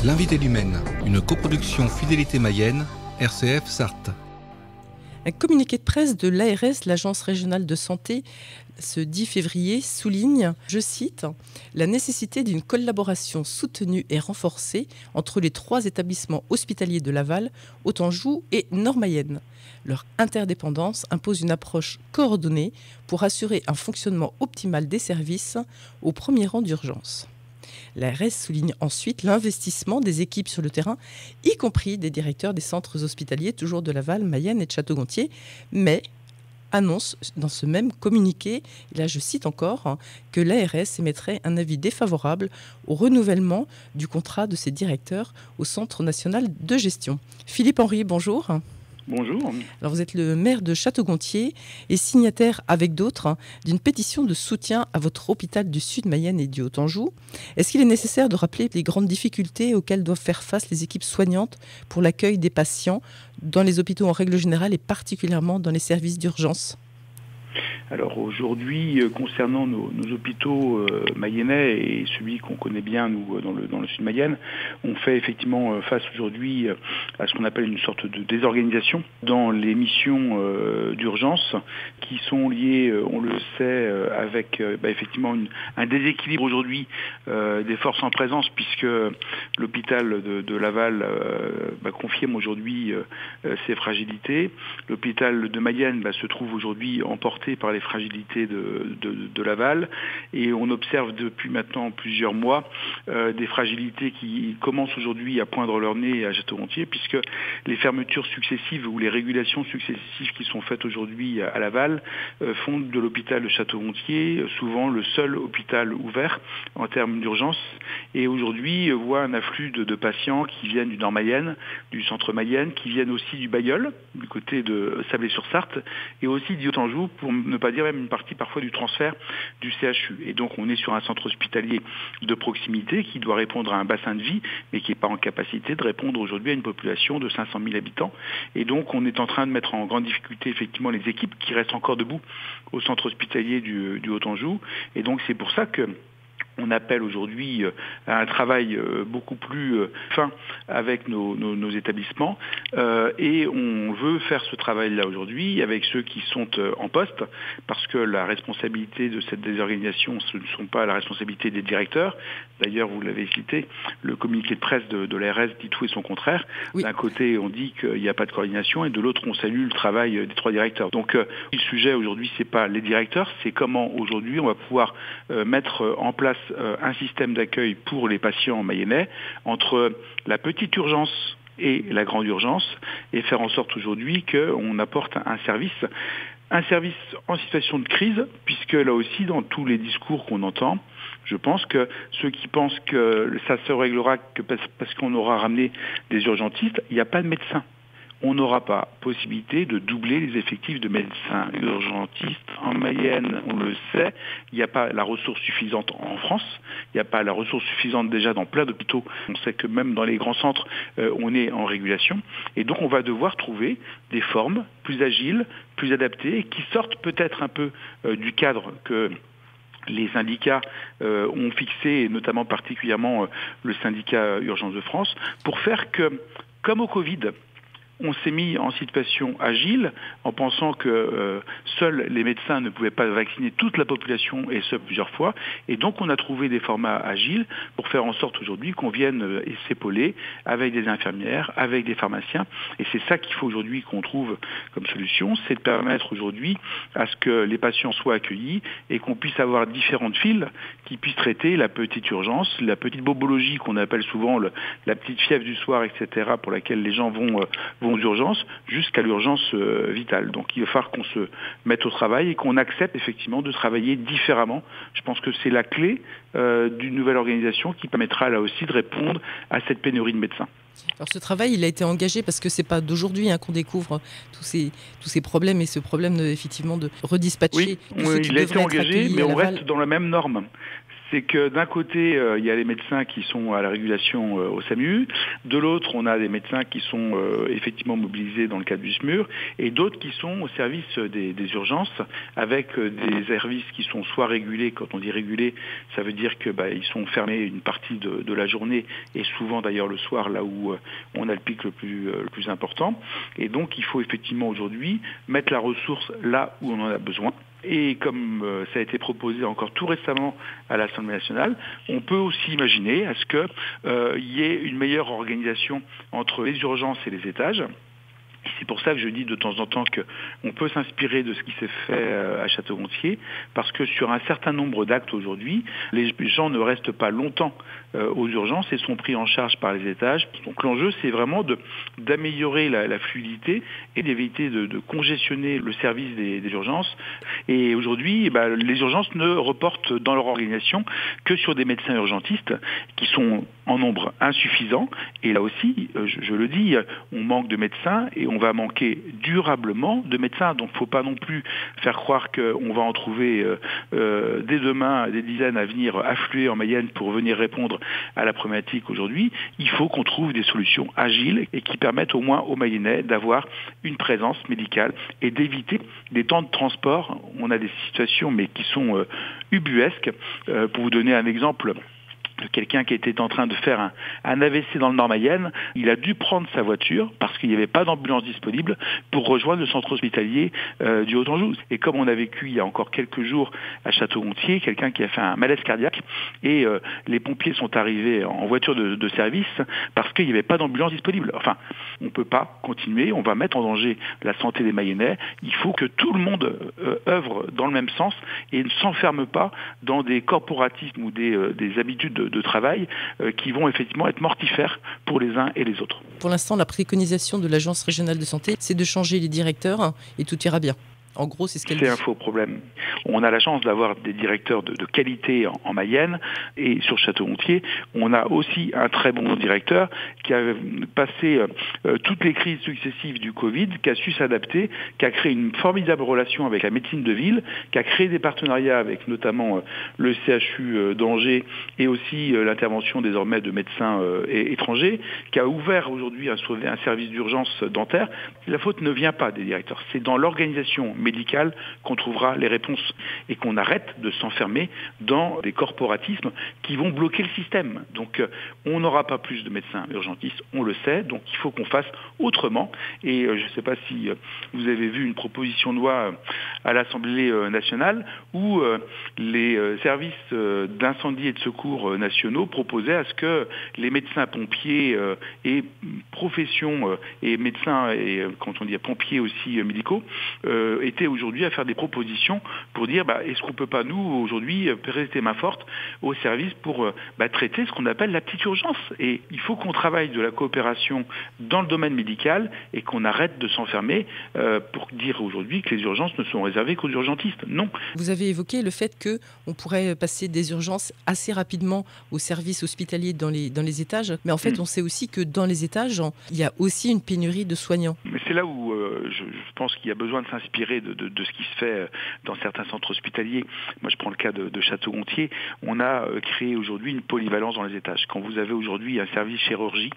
L'invité du Maine, une coproduction Fidélité Mayenne, RCF Sarthe. Un communiqué de presse de l'ARS, l'Agence régionale de santé, ce 10 février souligne, je cite, « la nécessité d'une collaboration soutenue et renforcée entre les 3 établissements hospitaliers de Laval, Haute-Anjou et Nord-Mayenne. Leur interdépendance impose une approche coordonnée pour assurer un fonctionnement optimal des services au premier rang d'urgence. » L'ARS souligne ensuite l'investissement des équipes sur le terrain, y compris des directeurs des centres hospitaliers, toujours de Laval, Mayenne et de Château-Gontier, mais annonce dans ce même communiqué, et là je cite encore, que l'ARS émettrait un avis défavorable au renouvellement du contrat de ses directeurs au Centre national de gestion. Philippe Henry, bonjour. Bonjour. Alors vous êtes le maire de Château-Gontier et signataire avec d'autres d'une pétition de soutien à votre hôpital du Sud-Mayenne et du Haut-Anjou. Est-ce qu'il est nécessaire de rappeler les grandes difficultés auxquelles doivent faire face les équipes soignantes pour l'accueil des patients dans les hôpitaux en règle générale et particulièrement dans les services d'urgence ? Alors aujourd'hui, concernant nos hôpitaux mayennais et celui qu'on connaît bien nous dans le sud Mayenne, on fait effectivement face aujourd'hui à ce qu'on appelle une sorte de désorganisation dans les missions d'urgence qui sont liées, on le sait, avec effectivement un déséquilibre aujourd'hui des forces en présence puisque l'hôpital de Laval confirme aujourd'hui ses fragilités. L'hôpital de Mayenne se trouve aujourd'hui emporté par les fragilités de Laval et on observe depuis maintenant plusieurs mois des fragilités qui commencent aujourd'hui à poindre leur nez à Château-Gontier puisque les fermetures successives ou les régulations successives qui sont faites aujourd'hui à Laval font de l'hôpital de Château-Gontier souvent le seul hôpital ouvert en termes d'urgence et aujourd'hui voit un afflux de patients qui viennent du Nord-Mayenne, du centre Mayenne, qui viennent aussi du Bailleul, du côté de Sablé-sur-Sarthe et aussi du Haut-Anjou pour ne pas dire même une partie parfois du transfert du CHU. Et donc on est sur un centre hospitalier de proximité qui doit répondre à un bassin de vie, mais qui n'est pas en capacité de répondre aujourd'hui à une population de 500 000 habitants. Et donc on est en train de mettre en grande difficulté effectivement les équipes qui restent encore debout au centre hospitalier du Haut-Anjou. Et donc c'est pour ça que on appelle aujourd'hui à un travail beaucoup plus fin avec nos établissements et on veut faire ce travail-là aujourd'hui avec ceux qui sont en poste parce que la responsabilité de cette désorganisation, ce ne sont pas la responsabilité des directeurs. D'ailleurs, vous l'avez cité, le communiqué de presse de l'ARS dit tout et son contraire. Oui. D'un côté, on dit qu'il n'y a pas de coordination et de l'autre, on salue le travail des 3 directeurs. Donc, le sujet aujourd'hui, c'est pas les directeurs, c'est comment aujourd'hui on va pouvoir mettre en place un système d'accueil pour les patients mayennais entre la petite urgence et la grande urgence et faire en sorte aujourd'hui qu'on apporte un service en situation de crise, puisque là aussi, dans tous les discours qu'on entend, je pense que ceux qui pensent que ça se réglera que parce qu'on aura ramené des urgentistes, il n'y a pas de médecins. On n'aura pas possibilité de doubler les effectifs de médecins urgentistes en Mayenne, on le sait. Il n'y a pas la ressource suffisante en France. Il n'y a pas la ressource suffisante déjà dans plein d'hôpitaux. On sait que même dans les grands centres, on est en régulation. Et donc on va devoir trouver des formes plus agiles, plus adaptées, qui sortent peut-être un peu du cadre que les syndicats ont fixé, et notamment particulièrement le syndicat Urgence de France, pour faire que, comme au Covid, on s'est mis en situation agile en pensant que seuls les médecins ne pouvaient pas vacciner toute la population et ce plusieurs fois. Et donc on a trouvé des formats agiles pour faire en sorte aujourd'hui qu'on vienne s'épauler avec des infirmières, avec des pharmaciens. Et c'est ça qu'il faut aujourd'hui qu'on trouve comme solution, c'est de permettre aujourd'hui à ce que les patients soient accueillis et qu'on puisse avoir différentes files qui puissent traiter la petite urgence, la petite bobologie qu'on appelle souvent la petite fièvre du soir, etc., pour laquelle les gens vont d'urgence jusqu'à l'urgence vitale. Donc il va falloir qu'on se mette au travail et qu'on accepte effectivement de travailler différemment. Je pense que c'est la clé d'une nouvelle organisation qui permettra là aussi de répondre à cette pénurie de médecins. Alors ce travail, il a été engagé parce que c'est pas d'aujourd'hui qu'on découvre tous ces problèmes et ce problème effectivement de redispatcher. Oui, il a été engagé, mais on reste dans la même norme. C'est que d'un côté, il y a les médecins qui sont à la régulation au SAMU, de l'autre, on a des médecins qui sont effectivement mobilisés dans le cadre du SMUR, et d'autres qui sont au service des urgences, avec des services qui sont soit régulés. Quand on dit régulés, ça veut dire que ils sont fermés une partie de la journée, et souvent d'ailleurs le soir, là où on a le pic le plus important. Et donc il faut effectivement aujourd'hui mettre la ressource là où on en a besoin. Et comme ça a été proposé encore tout récemment à l'Assemblée nationale, on peut aussi imaginer à ce qu'il y ait une meilleure organisation entre les urgences et les étages. C'est pour ça que je dis de temps en temps qu'on peut s'inspirer de ce qui s'est fait à Château-Gontier, parce que sur un certain nombre d'actes aujourd'hui, les gens ne restent pas longtemps aux urgences et sont pris en charge par les étages. Donc l'enjeu, c'est vraiment d'améliorer la fluidité et d'éviter de congestionner le service des urgences. Et aujourd'hui, les urgences ne reportent dans leur organisation que sur des médecins urgentistes qui sont en nombre insuffisant. Et là aussi, je le dis, on manque de médecins et on va manquer durablement de médecins. Donc il ne faut pas non plus faire croire qu'on va en trouver dès demain des dizaines à venir affluer en Mayenne pour venir répondre à la problématique aujourd'hui. Il faut qu'on trouve des solutions agiles et qui permettent au moins aux Mayennais d'avoir une présence médicale et d'éviter des temps de transport. On a des situations mais qui sont ubuesques. Pour vous donner un exemple, quelqu'un qui était en train de faire un AVC dans le Nord-Mayenne, il a dû prendre sa voiture parce qu'il n'y avait pas d'ambulance disponible pour rejoindre le centre hospitalier du Haut-Anjou. Et comme on a vécu il y a encore quelques jours à Château-Gontier, quelqu'un qui a fait un malaise cardiaque et les pompiers sont arrivés en voiture de service parce qu'il n'y avait pas d'ambulance disponible. Enfin, on ne peut pas continuer, on va mettre en danger la santé des Mayennais. Il faut que tout le monde œuvre dans le même sens et ne s'enferme pas dans des corporatismes ou des habitudes de travail qui vont effectivement être mortifères pour les uns et les autres. Pour l'instant, la préconisation de l'Agence régionale de santé, c'est de changer les directeurs et tout ira bien. En gros, c'est ce qu'elle dit. C'est un faux problème. On a la chance d'avoir des directeurs de qualité en Mayenne et sur Château-Gontier, on a aussi un très bon directeur qui a passé toutes les crises successives du Covid, qui a su s'adapter, qui a créé une formidable relation avec la médecine de ville, qui a créé des partenariats avec notamment le CHU d'Angers et aussi l'intervention désormais de médecins étrangers, qui a ouvert aujourd'hui un service d'urgence dentaire. La faute ne vient pas des directeurs, c'est dans l'organisation médicale qu'on trouvera les réponses et qu'on arrête de s'enfermer dans des corporatismes qui vont bloquer le système. Donc on n'aura pas plus de médecins urgentistes, on le sait, donc il faut qu'on fasse autrement. Et je ne sais pas si vous avez vu une proposition de loi à l'Assemblée nationale où les services d'incendie et de secours nationaux proposaient à ce que les médecins pompiers et professions et médecins et quand on dit pompiers aussi médicaux étaient aujourd'hui à faire des propositions pour dire est-ce qu'on ne peut pas nous aujourd'hui prêter main forte au service pour traiter ce qu'on appelle la petite urgence. Et il faut qu'on travaille de la coopération dans le domaine médical et qu'on arrête de s'enfermer pour dire aujourd'hui que les urgences ne sont réservées qu'aux urgentistes. Non. Vous avez évoqué le fait qu'on pourrait passer des urgences assez rapidement aux services hospitaliers dans les étages, mais en fait on sait aussi que dans les étages, il y a aussi une pénurie de soignants. Mais c'est là où je pense qu'il y a besoin de s'inspirer de ce qui se fait dans certains centres hospitaliers. Moi, je prends le cas de Château-Gontier. On a créé aujourd'hui une polyvalence dans les étages. Quand vous avez aujourd'hui un service chirurgie,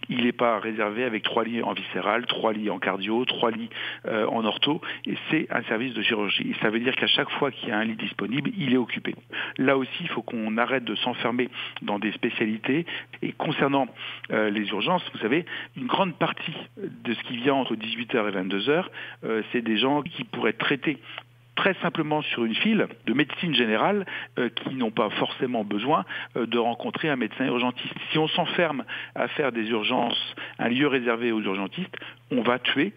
il n'est pas réservé avec 3 lits en viscéral, 3 lits en cardio, 3 lits en ortho, et c'est un service de chirurgie. Et ça veut dire qu'à chaque fois qu'il y a un lit disponible, il est occupé. Là aussi, il faut qu'on arrête de s'enfermer dans des spécialités. Et concernant les urgences, vous savez, une grande partie de ce qui vient entre 18h et 22h, c'est des gens qui pourraient être traités très simplement sur une file de médecine générale qui n'ont pas forcément besoin de rencontrer un médecin urgentiste. Si on s'enferme à faire des urgences, un lieu réservé aux urgentistes, on va tuer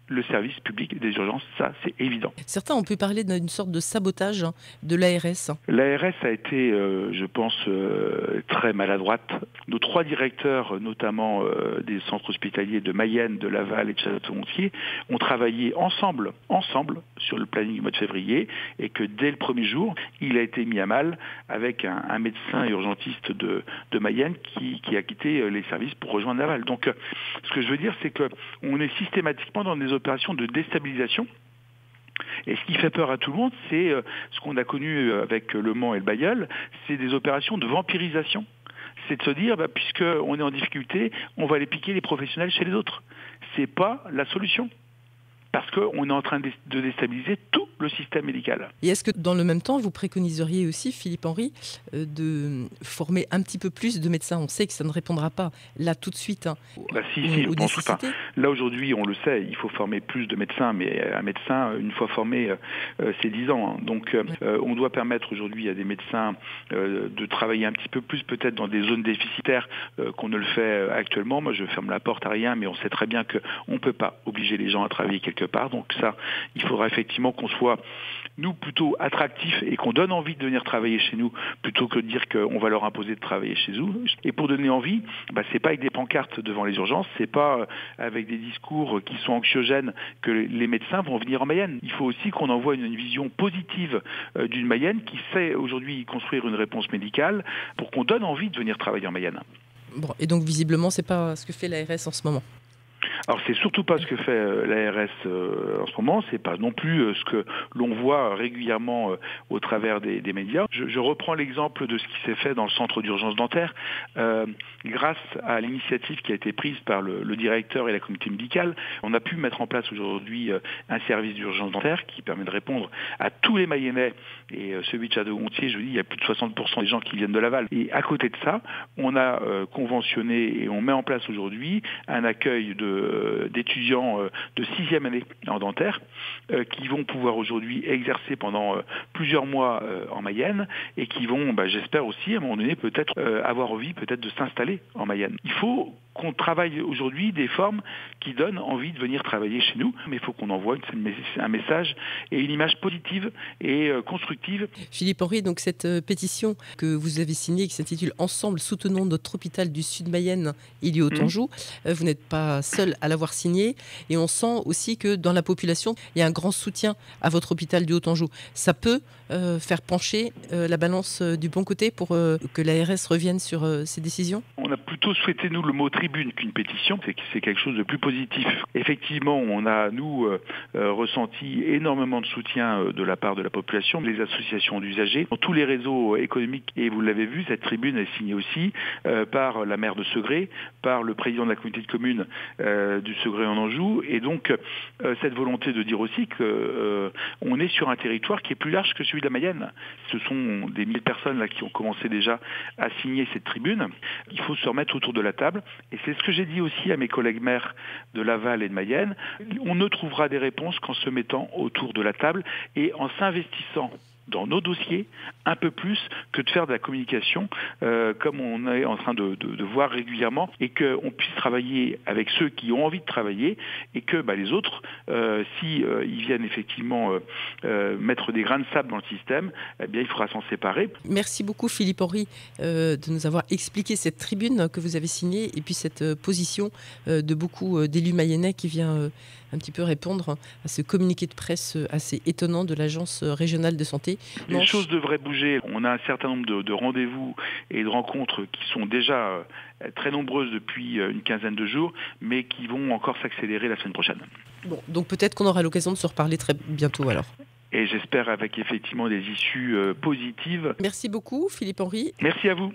le service public des urgences, ça c'est évident. Certains ont pu parler d'une sorte de sabotage de l'ARS. L'ARS a été, je pense, très maladroite. Nos 3 directeurs, notamment des centres hospitaliers de Mayenne, de Laval et de Château-Gontier, ont travaillé ensemble sur le planning du mois de février et que dès le premier jour, il a été mis à mal avec un médecin urgentiste de Mayenne qui a quitté les services pour rejoindre Laval. Donc, ce que je veux dire, c'est qu'on est systématiquement dans des opérations de déstabilisation Et ce qui fait peur à tout le monde, c'est ce qu'on a connu avec Le Mans et le Bailleul, c'est des opérations de vampirisation. C'est de se dire, puisqu'on est en difficulté, on va aller piquer les professionnels chez les autres. C'est pas la solution. Parce qu'on est en train de déstabiliser tout le système médical. Et est-ce que dans le même temps, vous préconiseriez aussi, Philippe Henry, de former un petit peu plus de médecins? On sait que ça ne répondra pas là tout de suite aux nécessités. Là aujourd'hui, on le sait, il faut former plus de médecins, mais un médecin, une fois formé, c'est 10 ans. Donc on doit permettre aujourd'hui à des médecins de travailler un petit peu plus peut-être dans des zones déficitaires qu'on ne le fait actuellement. Moi je ferme la porte à rien, mais on sait très bien qu'on ne peut pas obliger les gens à travailler quelque part. Donc ça, il faudra effectivement qu'on soit, nous, plutôt attractifs et qu'on donne envie de venir travailler chez nous plutôt que de dire qu'on va leur imposer de travailler chez nous. Et pour donner envie, c'est pas avec des pancartes devant les urgences, c'est pas avec des discours qui sont anxiogènes que les médecins vont venir en Mayenne. Il faut aussi qu'on envoie une vision positive d'une Mayenne qui sait aujourd'hui construire une réponse médicale pour qu'on donne envie de venir travailler en Mayenne. Bon, et donc visiblement, c'est pas ce que fait l'ARS en ce moment. Alors c'est surtout pas ce que fait l'ARS en ce moment, c'est pas non plus ce que l'on voit régulièrement au travers des médias. Je reprends l'exemple de ce qui s'est fait dans le centre d'urgence dentaire. Grâce à l'initiative qui a été prise par le directeur et la communauté médicale, on a pu mettre en place aujourd'hui un service d'urgence dentaire qui permet de répondre à tous les Mayennais. Et celui de Château-Gontier, je vous dis, il y a plus de 60% des gens qui viennent de Laval. Et à côté de ça, on a conventionné et on met en place aujourd'hui un accueil d'étudiants de 6e année en dentaire qui vont pouvoir aujourd'hui exercer pendant plusieurs mois en Mayenne et qui vont, j'espère aussi, à un moment donné, peut-être avoir envie peut-être de s'installer en Mayenne. Il faut qu'on travaille aujourd'hui des formes qui donnent envie de venir travailler chez nous, mais il faut qu'on envoie un message et une image positive et constructive. Philippe Henry, donc cette pétition que vous avez signée qui s'intitule « Ensemble, soutenons notre hôpital du Sud Mayenne, Illy-Hauthenjoux », vous n'êtes pas seul à l'avoir signée et on sent aussi que dans la population, il y a un grand soutien à votre hôpital du Hauthenjoux. Ça peut faire pencher la balance du bon côté pour que l'ARS revienne sur ces décisions? On a plutôt souhaité, nous, le mot tribune qu'une pétition, c'est quelque chose de plus positif. Effectivement, on a, nous, ressenti énormément de soutien de la part de la population, des associations d'usagers, dans tous les réseaux économiques. Et vous l'avez vu, cette tribune est signée aussi par la maire de Segré, par le président de la communauté de communes du Segré en Anjou. Et donc, cette volonté de dire aussi qu'on est sur un territoire qui est plus large que celui de la Mayenne. Ce sont des 1000 personnes là, qui ont commencé déjà à signer cette tribune. Il faut se remettre autour de la table. Et c'est ce que j'ai dit aussi à mes collègues maires de Laval et de Mayenne. On ne trouvera des réponses qu'en se mettant autour de la table et en s'investissant dans nos dossiers un peu plus que de faire de la communication comme on est en train de voir régulièrement et qu'on puisse travailler avec ceux qui ont envie de travailler et que les autres, ils viennent effectivement mettre des grains de sable dans le système, eh bien il faudra s'en séparer. Merci beaucoup Philippe Henry de nous avoir expliqué cette tribune que vous avez signée et puis cette position de beaucoup d'élus mayennais qui vient un petit peu répondre à ce communiqué de presse assez étonnant de l'Agence régionale de santé. Les choses devraient bouger. On a un certain nombre de rendez-vous et de rencontres qui sont déjà très nombreuses depuis une quinzaine de jours, mais qui vont encore s'accélérer la semaine prochaine. Bon, donc peut-être qu'on aura l'occasion de se reparler très bientôt alors. Et j'espère avec effectivement des issues positives. Merci beaucoup Philippe Henry. Merci à vous.